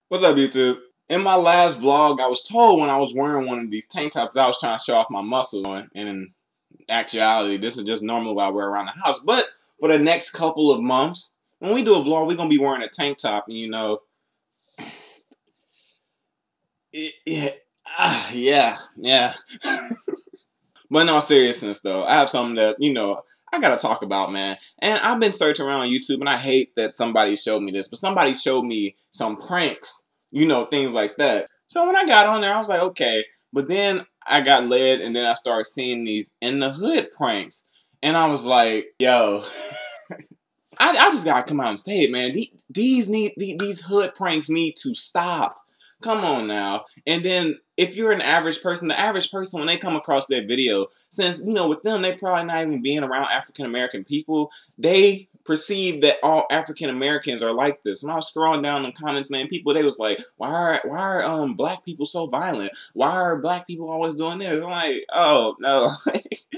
What's up, YouTube? In my last vlog, I was told when I was wearing one of these tank tops, I was trying to show off my muscles. And in actuality, this is just normal what I wear around the house. But for the next couple of months, when we do a vlog, we're going to be wearing a tank top. And, you know, yeah. But in all seriousness, though, I have something that, I got to talk about, man. And I've been searching around on YouTube, and I hate that somebody showed me this, but somebody showed me some pranks, things like that. So when I got on there, I was like, okay. But then I got led, and then I started seeing these in the hood pranks. And I was like, yo, I just got to come out and say it, man. These hood pranks need to stop. Come on now. And then if you're an average person, the average person, when they come across that video, since, with them, they probably not even being around African-American people, they perceive that all African-Americans are like this. When I was scrolling down in the comments, man, they was like, why are black people so violent? Why are black people always doing this? I'm like, oh, no.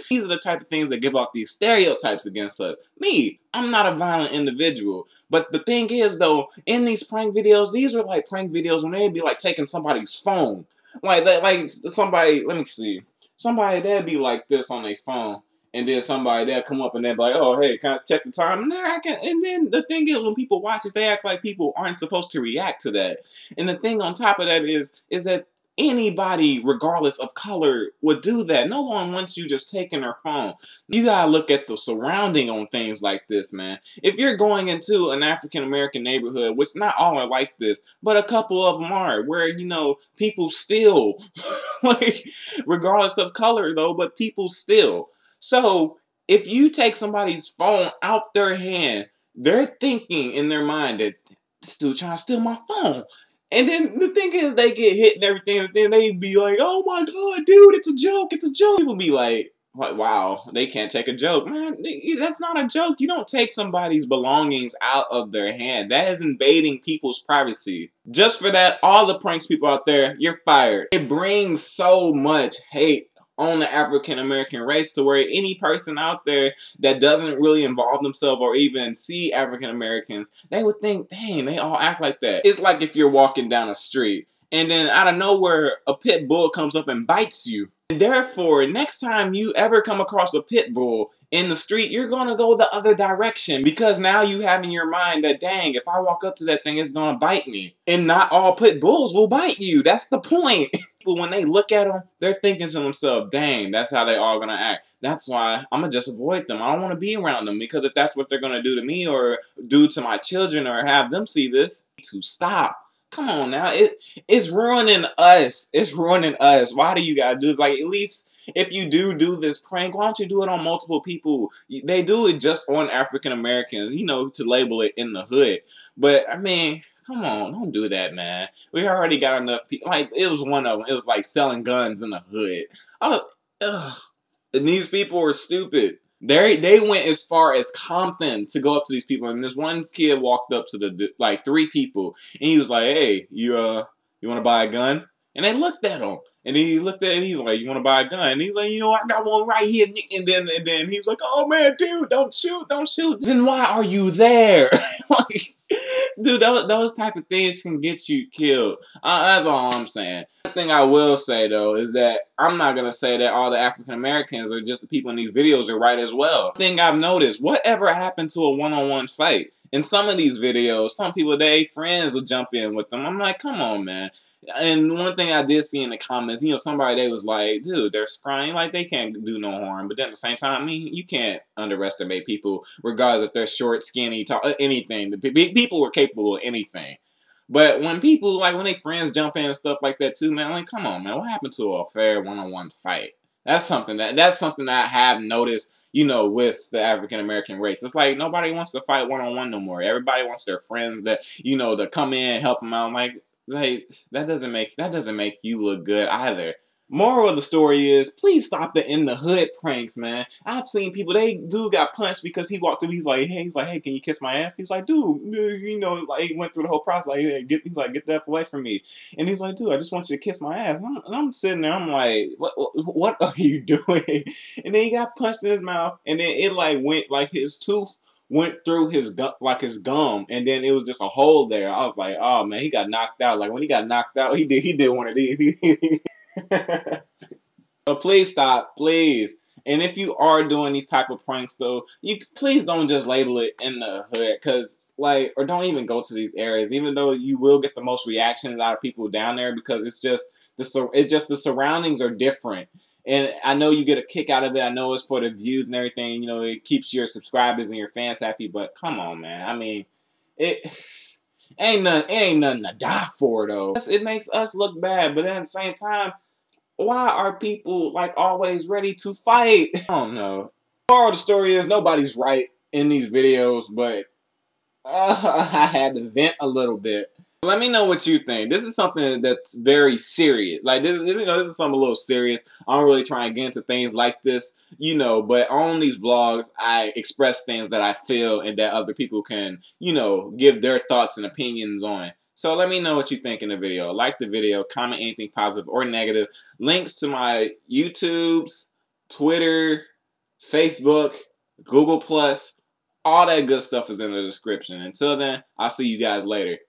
These are the type of things that give off these stereotypes against us. Me, I'm not a violent individual. But the thing is, though, in these prank videos, these are like prank videos when they'd be like taking somebody's phone. Like somebody, let me see. Somebody that'd be like this on their phone. And then somebody that'll come up and they'll be like, oh, hey, can I check the time? And then the thing is, when people watch it, they act like people aren't supposed to react to that. And the thing on top of that is that anybody, regardless of color, would do that. No one wants you just taking their phone. You gotta look at the surrounding on things like this, man. If you're going into an African-American neighborhood, which not all are like this, but a couple of them are, where, people steal, like, regardless of color, though, but people steal. So, if you take somebody's phone out their hand, they're thinking in their mind that this dude trying to steal my phone. And then the thing is, they get hit and everything, and then they be like, oh my god, dude, it's a joke, it's a joke. People be like, wow, they can't take a joke. Man, that's not a joke. You don't take somebody's belongings out of their hand. That is invading people's privacy. Just for that, all the pranks people out there, you're fired. It brings so much hate on the African-American race to where any person out there that doesn't really involve themselves or even see African-Americans, they would think, dang, they all act like that. It's like if you're walking down a street and then out of nowhere, a pit bull comes up and bites you. And therefore, next time you ever come across a pit bull in the street, you're going to go the other direction because now you have in your mind that, dang, if I walk up to that thing, it's going to bite me. And not all pit bulls will bite you. That's the point. People, when they look at them, they're thinking to themselves, dang, that's how they all going to act. That's why I'm going to just avoid them. I don't want to be around them because if that's what they're going to do to me or do to my children or have them see this, to stop. Come on now, it's ruining us. It's ruining us. Why do you gotta do this? Like, at least if you do this prank, why don't you do it on multiple people? They do it just on African Americans, to label it in the hood. But I mean, come on, don't do that, man. We already got enough people. Like, it was one of them. It was like selling guns in the hood. And these people are stupid. They went as far as Compton to go up to these people, and this one kid walked up to the three people, and he was like, "Hey, you want to buy a gun?" And they looked at him, and then he looked at it, and he's like, "You want to buy a gun?" And he's like, "I got one right here." And then he was like, "Oh man, dude, don't shoot, don't shoot." Then why are you there? Like, dude, those type of things can get you killed. That's all I'm saying. One thing I will say, though, is that I'm not going to say that all the African Americans or just the people in these videos are right as well. One thing I've noticed, whatever happened to a one-on-one fight? In some of these videos, some people, their friends will jump in with them. I'm like, come on, man. And one thing I did see in the comments, somebody, they was like, dude, they're scrawny, like they can't do no harm. But then at the same time, I mean, you can't underestimate people, regardless if they're short, skinny, tall, anything. People are capable of anything. But when people, like, when their friends jump in and stuff like that too, man, like, come on, man, what happened to a fair one-on-one fight? That's something that I have noticed, with the African-American race. It's like nobody wants to fight one-on-one no more. Everybody wants their friends that, to come in and help them out. Like that doesn't make you look good either. Moral of the story is, please stop the in the hood pranks, man. I've seen people, dude got punched because he walked through, he's like, hey, can you kiss my ass? He's like, dude, like, he went through the whole process, like, hey, get that away from me. And he's like, dude, I just want you to kiss my ass. And I'm sitting there, I'm like, what are you doing? And then he got punched in his mouth, and then it, like, went, like, his tooth went through his gum, like his gum, and then it was just a hole there. I was like, oh man, he got knocked out. Like when he got knocked out, he did one of these. But please stop, please. And if you are doing these type of pranks, though, you please don't just label it in the hood, cause like, or don't even go to these areas, even though you will get the most reactions out of people down there, because it's just the surroundings are different. And I know you get a kick out of it. I know it's for the views and everything. You know, it keeps your subscribers and your fans happy. But come on, man. I mean, it ain't nothing to die for, though. It makes us look bad, but at the same time, why are people like always ready to fight? I don't know. The moral of the story is nobody's right in these videos, but I had to vent a little bit. Let me know what you think. This is something that's very serious. Like this is something a little serious. I don't really try and get into things like this, you know. But on these vlogs, I express things that I feel and that other people can, you know, give their thoughts and opinions on. So let me know what you think in the video. Like the video, comment anything positive or negative. Links to my YouTubes, Twitter, Facebook, Google+, all that good stuff is in the description. Until then, I'll see you guys later.